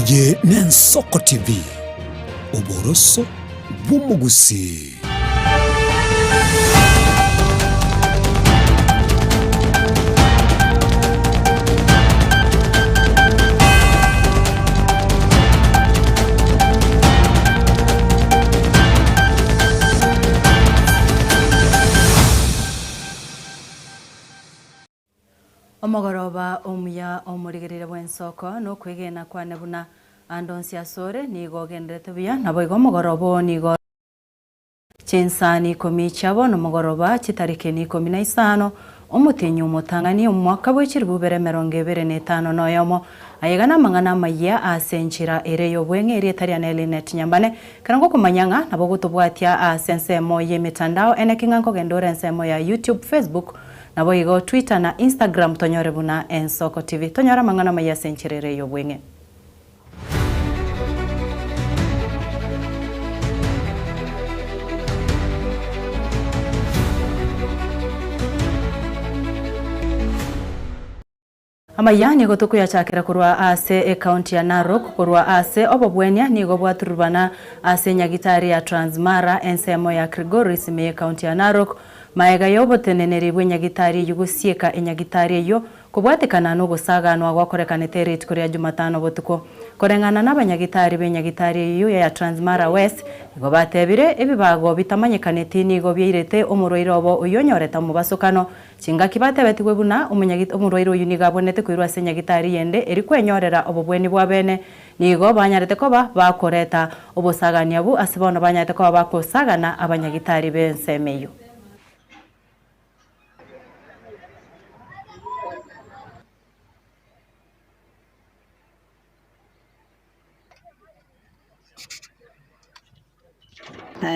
Ye n'Ensoko TV oboroso bw'umugusi. Omogoroba omuya omurigerere bw'ensoko no kwegena kwane buna andonsi asore nigo gendete buya nabo igo mogorobo nigo CHINSA IKOMI chabo no mogoroba chitarike ni 15 omutinyu umutangani umwaka bw'ekiribubere 2025 noyomo ayegana mangana Amayia asenchira ereyo bwengeri etariana Elinet nyambane kanango kumanyanga nabo gutubwatia asensemo yemitandao enekinga nkogendore ensemo ya YouTube, Facebook nabo igo Twitter na Instagram tonyore buna Ensoko TV tonyora mangana Amayia senchirere yo bwenge. Amayia nigo tukuyachakira kurwa ase county ya Narok kurwa ase obobwenya nigo bwaturubana ase nyagitari ya Transmara ensemo ya Krigoris me county ya Narok maega yobo teneneri bwenyagitari yugusieka enyagitari yo kubwatikana no gusaganwa gwakorekanete rate kuri ya Jumatano botuko korengana n'abanyagitari benyagitari yo ya Transmara West nigo batebire ebibago bitamanyekanete nigo byirete umuroirobo uyonyoreta mu basukano kinga kibatebetigwe buna umuroiro yunigabonete kwirwa senyagitari yende eri kwenyorera obobweni bwa bene nigo banyarete koba bakoreta obusagania bu asibona banyarete koba bakosagana abanyagitari bensemeyo.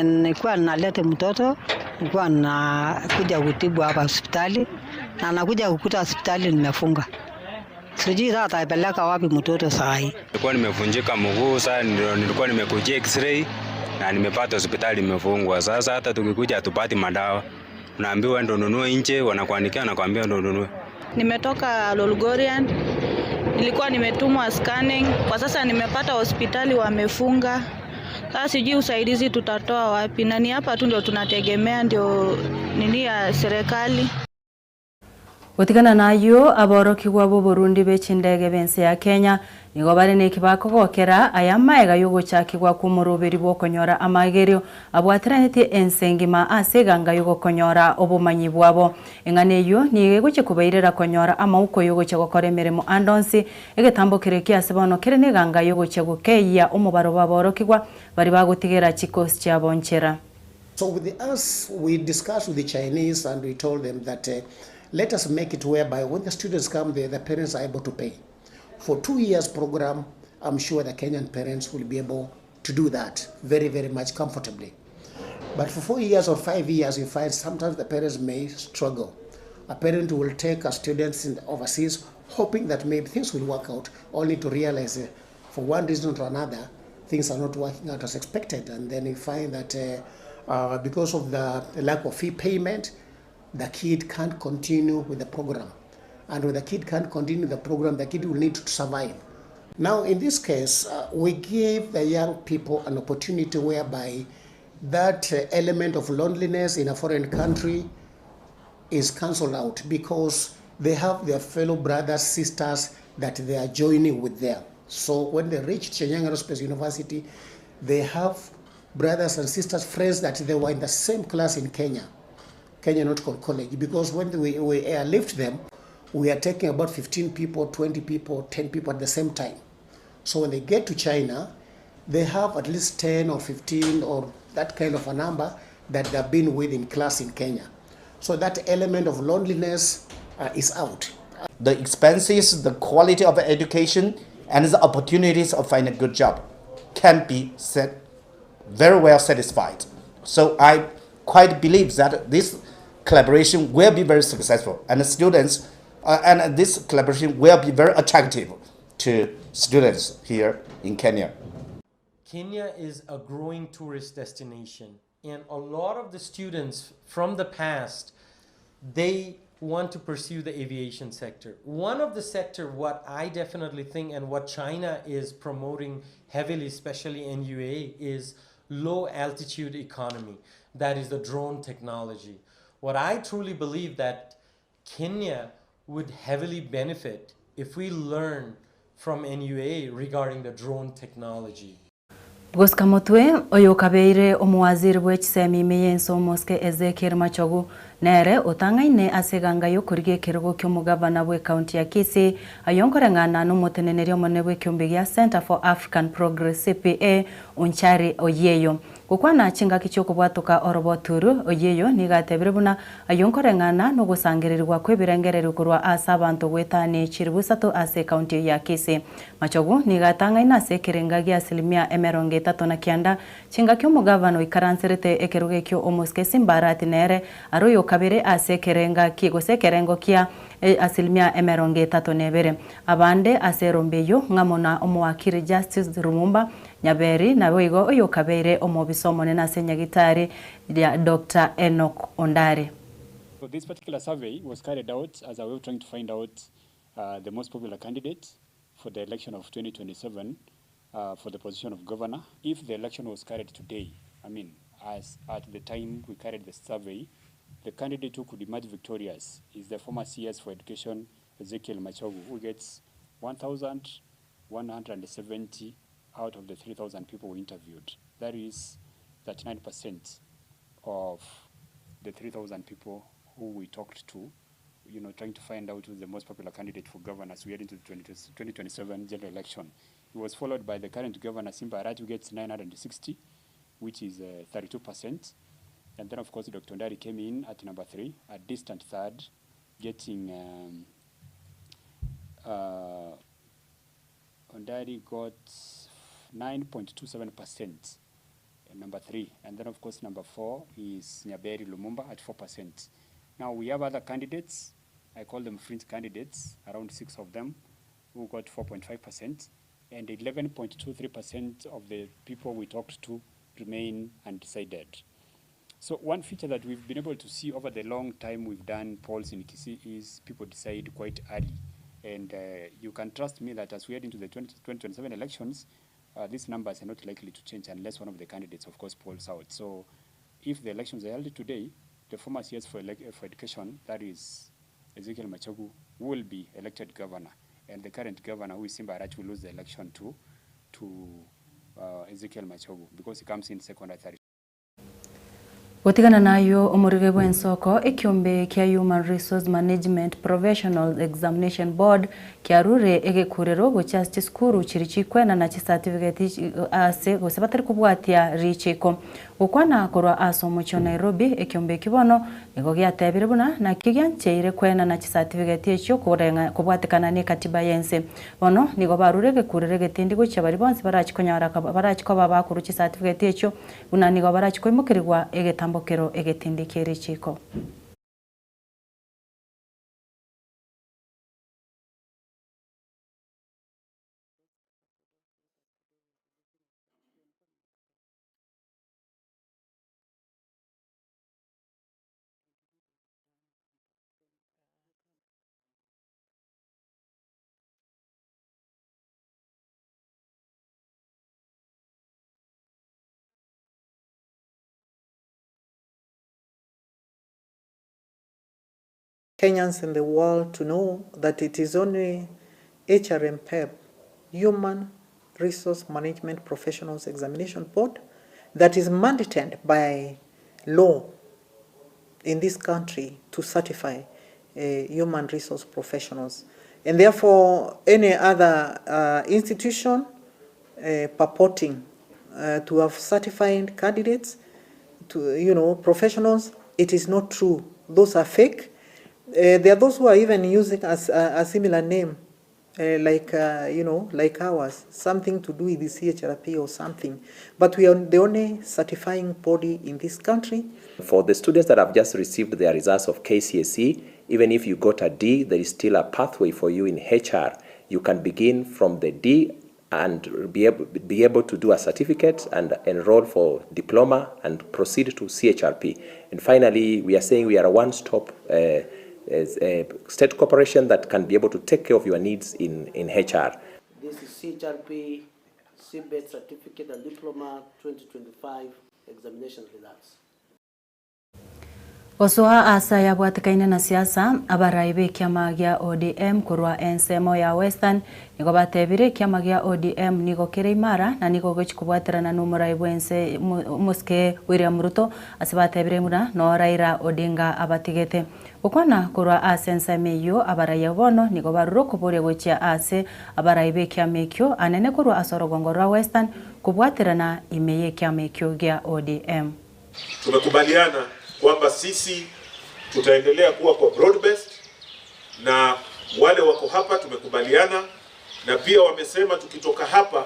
Nilikuwa naleta mtoto, nilikuwa nakuja kutibu hapa hospitali na nakuja kukuta hospitali nimefunga. Sijui sasa atapeleka wapi mtoto saa hii. Nilikuwa nimevunjika mguu, sasa nilikuwa nimekujia x-ray na nimepata hospitali imefungwa. Sasa hata tukikuja hatupati madawa. Unaambiwa ndo nunue nje, wanakuandikia nakwambia ndo nunue. Nimetoka Lolgorian. Nilikuwa nimetumwa scanning. Kwa sasa nimepata hospitali wamefunga. Sasa sijui usaidizi tutatoa wapi na ni hapa tu ndio tunategemea ndio nini ya serikali. Utikana nayo aboroki gwabo Burundi bechindege bense ya Kenya nigo bari nekibako gokera aya maega yugo chakigwa kumurubiri bokonyora amagerio abwatranete ensengima aseganga yugo konyora obumanyi bwabo engane yo nige guchikubairira konyora amauko yugo chagokora mirimo andonsi egetambokire kiasibono kire neganga yugo chagokeya omubaro baboroki gwa bari bagutigera chikosi chabonchera. So with us we discussed with the Chinese and we told them that let us make it whereby when the students come there, the parents are able to pay. For 2 years program, I'm sure the Kenyan parents will be able to do that very, very much comfortably. But for 4 years or 5 years, you find sometimes the parents may struggle. A parent will take a student in overseas, hoping that maybe things will work out, only to realize for one reason or another, things are not working out as expected. And then you find that because of the lack of fee payment, the kid can't continue with the program. And when the kid can't continue the program, the kid will need to survive. Now, in this case, we give the young people an opportunity whereby that element of loneliness in a foreign country is cancelled out because they have their fellow brothers, sisters that they are joining with them. So when they reach Chenyang Aerospace University, they have brothers and sisters, friends that they were in the same class in Kenya Nautical College, because when we airlift them, we are taking about 15 people, 20 people, 10 people at the same time. So when they get to China, they have at least 10 or 15 or that kind of a number that they've been with in class in Kenya. So that element of loneliness is out. The expenses, the quality of education, and the opportunities of finding a good job can be very well satisfied. So I quite believe that this collaboration will be very successful, and the students and this collaboration will be very attractive to students here in Kenya. Kenya is a growing tourist destination, and a lot of the students from the past, they want to pursue the aviation sector. One of the sector, what I definitely think and what China is promoting heavily, especially in UAE, is low altitude economy. That is the drone technology. What I truly believe that Kenya would heavily benefit if we learn from NUA regarding the drone technology. Guska mutwe oyo kabeire omwaziri w'ekisemi meyenso moske Ezekiel Machogu nere otangaine aseganga yo kurige kirugo ky'omugavana bwe county ya Kisii ayonkorengana n'umutenenerio mone bwe kyombe ya Center for African Progress CPA Onchari Oyeyo gukwana chinga kichoko bwatuka oroboturu Oyeyo nigatebire buna ayonkorengana no gusangirirwa kwebirengerero kurwa asa abantu gwetane chiribusatu ase county ya Kisii Machogu nigatangaina asekerengagi asilimia 39 chinga ky'omugavana ikaranserete ekeruge kyo omoske simbarati nere aroyo kabere asekerenga kigosekerengo kia asilimia 32 abande aserombeyo ngamona omwakiri Justice Rumumba Nyaberi na wigo oyo kabere omobisomo ne nasenyagitari ya Dr. Enoch Ondare. So this particular survey was carried out as a way of trying to find out the most popular candidate for the election of 2027 for the position of governor. If the election was carried today, as at the time we carried the survey, the candidate who could emerge victorious is the former CS for Education, Ezekiel Machogu, who gets 1,170 out of the 3,000 people we interviewed. That is 39% of the 3,000 people who we talked to, trying to find out who's the most popular candidate for governor as we head into the 2027 general election. It was followed by the current governor, Simba Arati, who gets 960, which is 32%. And then, of course, Dr. Ondari came in at number 3, a distant third, getting Ondari got 9.27%, number 3. And then, of course, number 4 is Nyaberi Lumumba at 4%. Now, we have other candidates. I call them fringe candidates, around 6 of them, who got 4.5%. And 11.23% of the people we talked to remain undecided. So one feature that we've been able to see over the long time we've done polls in Kisii is people decide quite early. And you can trust me that as we head into the 2027 elections, these numbers are not likely to change unless one of the candidates, of course, polls out. So if the elections are held today, the former CS for Education, that is Ezekiel Machogu, will be elected governor. And the current governor, who is Simba Arati, will lose the election to Ezekiel Machogu because he comes in second or third. Gotigana nayo omurige bwensoko ekyombe kya Human Resource Management Professional Examination Board kyarure egekurero gochasti skuru chirichikwena na certificate ase gosebatari kubwatia richiko gukwana korwa asomo cyo Nairobi ekyombe kibono ego gyatebire buna na kigyancheire kwena na certificate cyo kubwatikana ne katiba yense bono nigo barure gekurere getindi gocha bari bonse barachikonyara barachikoba bakuru certificate cyo buna nigo barachikoimukirirwa egetambokero egetindikere chiko. Kenyans in the world to know that it is only HRMPEP, Human Resource Management Professionals Examination Board, that is mandated by law in this country to certify human resource professionals. And therefore, any other institution purporting to have certified candidates, professionals, it is not true. Those are fake. There are those who are even using a similar name, like ours, something to do with the CHRP or something. But we are the only certifying body in this country. For the students that have just received their results of KCSE, even if you got a D, there is still a pathway for you in HR. You can begin from the D and be able to do a certificate and enroll for diploma and proceed to CHRP. And finally, we are saying we are a one-stop a state corporation that can be able to take care of your needs in HR. This is CHRP CBET Certificate and Diploma 2025 examination results. Oswa asa ya bwatikaine na siasa abaraibe kiama gia ODM kurwa ensemo ya Western niko batebire kiama gia ODM niko kire imara na niko gochikubwatirana n'umuraibu ense muske William Ruto asibatebire muna no Raila Odinga abatigete ukwana kurwa asensa meyo abaraya bono niko baruro kubore gochia ase abaraibe kiamekyo anene kurwa asoro gongorwa Western kubwatirana imeye kiamekyo gia ODM. Tumekubaliana kwamba sisi tutaendelea kuwa kwa broad based, na wale wako hapa tumekubaliana, na pia wamesema tukitoka hapa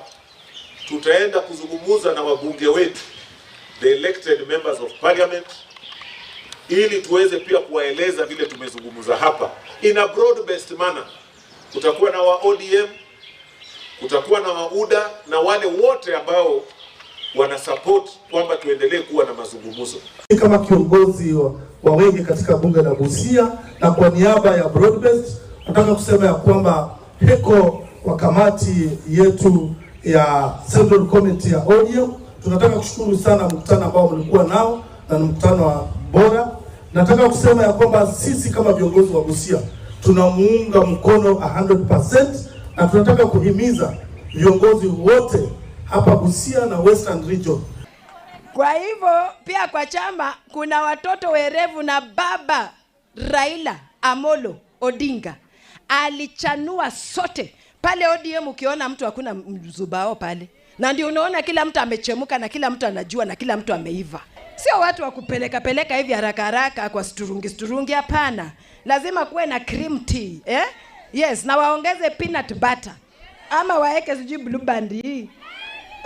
tutaenda kuzungumza na wabunge wetu, the elected members of parliament, ili tuweze pia kuwaeleza vile tumezungumza hapa in a broad based manner. Kutakuwa na wa ODM, kutakuwa na wa UDA na wale wote ambao wana support kwamba tuendelee kuwa na mazungumzo. Kama kiongozi wa wengi katika bunge la Busia na kwa niaba ya Broadbest, nataka kusema ya kwamba heko kwa kamati yetu ya Central Committee ya ODM, tunataka kushukuru sana mkutano ambao mlikuwa nao na ni mkutano wa bora. Nataka kusema ya kwamba sisi kama viongozi wa Busia tunamuunga mkono 100% na tunataka kuhimiza viongozi wote hapa Busia na Western Region. Kwa hivyo pia kwa chama kuna watoto werevu, na baba Raila Amolo Odinga alichanua sote pale ODM. Ukiona mtu hakuna mzubao pale, na ndio unaona kila mtu amechemuka na kila mtu anajua na kila mtu ameiva. Sio watu wa kupeleka peleka hivi haraka haraka kwa sturungi, hapana. Lazima kuwe na cream tea, Yes, na waongeze peanut butter ama waeke sijui blue band hii.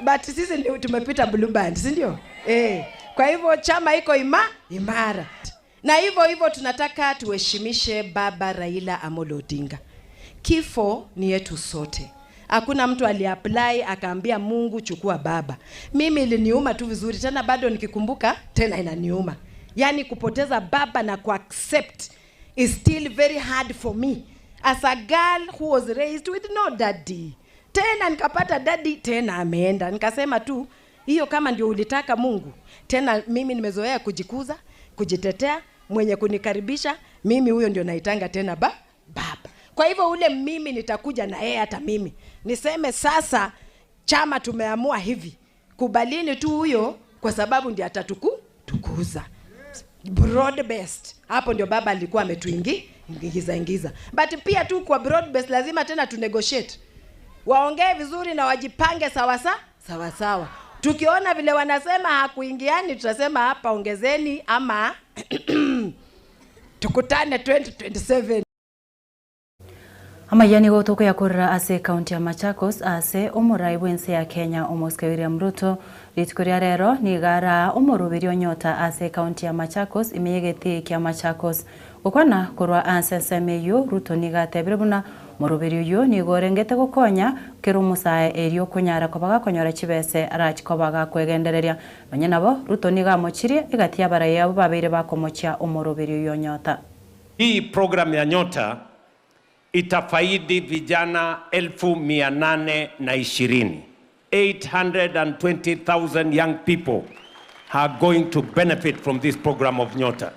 But sisi ndio tumepita blue band, si ndio? Kwa hivyo chama iko imara. Na hivyo tunataka tuheshimishe baba Raila Amolo Odinga. Kifo ni yetu sote. Hakuna mtu aliapply akaambia Mungu chukua baba. Mimi iliniuma tu vizuri, tena bado nikikumbuka tena inaniuma. Yaani kupoteza baba na kuaccept is still very hard for me as a girl who was raised with no daddy. Tena nikapata daddy tena ameenda. Nikasema tu hiyo kama ndio ulitaka Mungu. Tena mimi nimezoea kujikuza, kujitetea, mwenye kunikaribisha, mimi huyo ndio naitanga tena baba. Kwa hivyo ule mimi nitakuja na yeye hata mimi. Niseme sasa chama tumeamua hivi. Kubalini tu huyo kwa sababu ndiye atatukuza. Broad based. Hapo ndio baba alikuwa ametuingiza. But pia tu kwa broad based lazima tena tu negotiate. Waongee vizuri na wajipange sawa. Tukiona vile wanasema hakuingiani, tutasema hapa ongezeni ama tukutane 2027. Amayia nigo toko ya kurra ase county ya Machakos ase omuraibu ense ya Kenya omoske William Ruto litikuria rero nigara omurubirio nyota ase county ya Machakos imeyegeti kia Machakos ukwana kurwa ansesemeyo Ruto nigatebire buna murubirio yo nigorengete gukonya kirumusae erio kunyara kobaga konyora chibese arachi kobaga kwegendereria nonye nabo Ruto nigamochirie igatia baraya abo babire bakomochia omurubirio yo nyota. Hii program ya nyota itafaidi vijana 820,000. 820,000 young people are going to benefit from this program of Nyota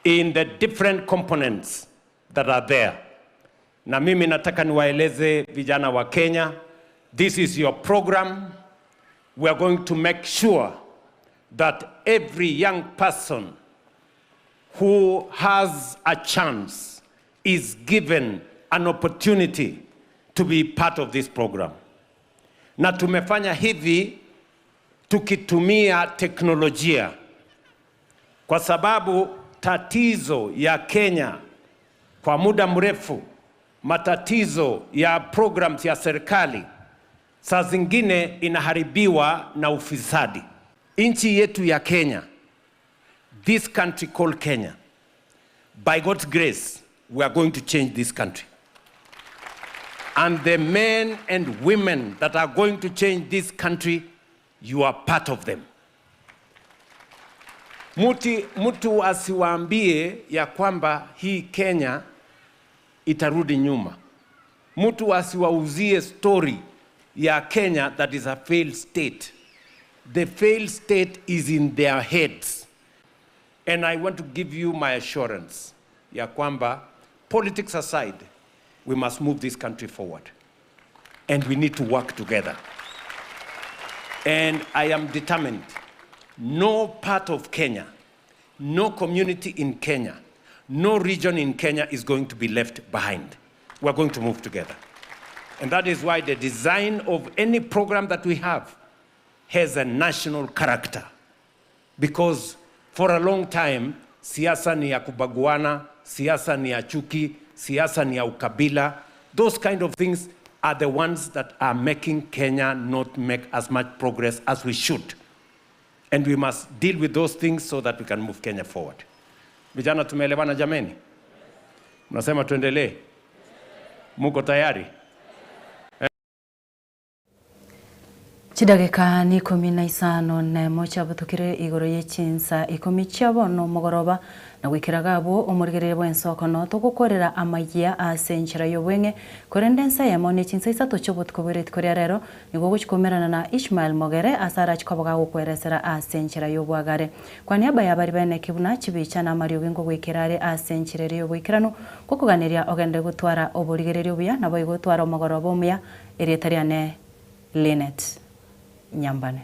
in the different components that are there. Na mimi nataka niwaeleze vijana wa Kenya, this is your program. We are going to make sure that every young person who has a chance is given an opportunity to be part of this program. Na tumefanya hivi tukitumia teknolojia, kwa sababu tatizo ya Kenya kwa muda mrefu, matatizo ya programs ya serikali saa zingine inaharibiwa na ufisadi. Nchi yetu ya Kenya, this country called Kenya, by God's grace, we are going to change this country. And the men and women that are going to change this country, you are part of them. Mtu asiwaambie ya kwamba hii Kenya itarudi nyuma. Mtu asiwauzie story ya Kenya that is a failed state. The failed state is in their heads. And I want to give you my assurance ya kwamba, politics aside, we must move this country forward. And we need to work together. And I am determined. No part of Kenya, no community in Kenya, no region in Kenya is going to be left behind. We're going to move together. And that is why the design of any program that we have has a national character. Because for a long time, siasa ni ya kubaguana, siasa ni ya chuki, siasa ni ya ukabila. Those kind of things are the ones that are making Kenya not make as much progress as we should. And we must deal with those things so that we can move Kenya forward. Vijana tumeelewana jameni? Mnasema tuendelee? Muko tayari? Chidagika ni 15 na mocha butukire igoro ye CHINSA ikomi chabo no mogoroba na wikiragabo omurigere bwensoko no tugukorera Amayia asenchira yobwenge korendensa ya moni CHINSA isato chobot kobiret koria rero nigo guchikomerana na Ishmael Mogere asara chikoboga gukweresera asenchira yobwagare kwa niaba ya bari bene kibuna chibicha na Mario wingo gwikirare asenchire yobwikirano kukuganiria ogende gutwara oburigere yobuya nabo igutwara omogoroba omuya erietariane Linet Nyambane.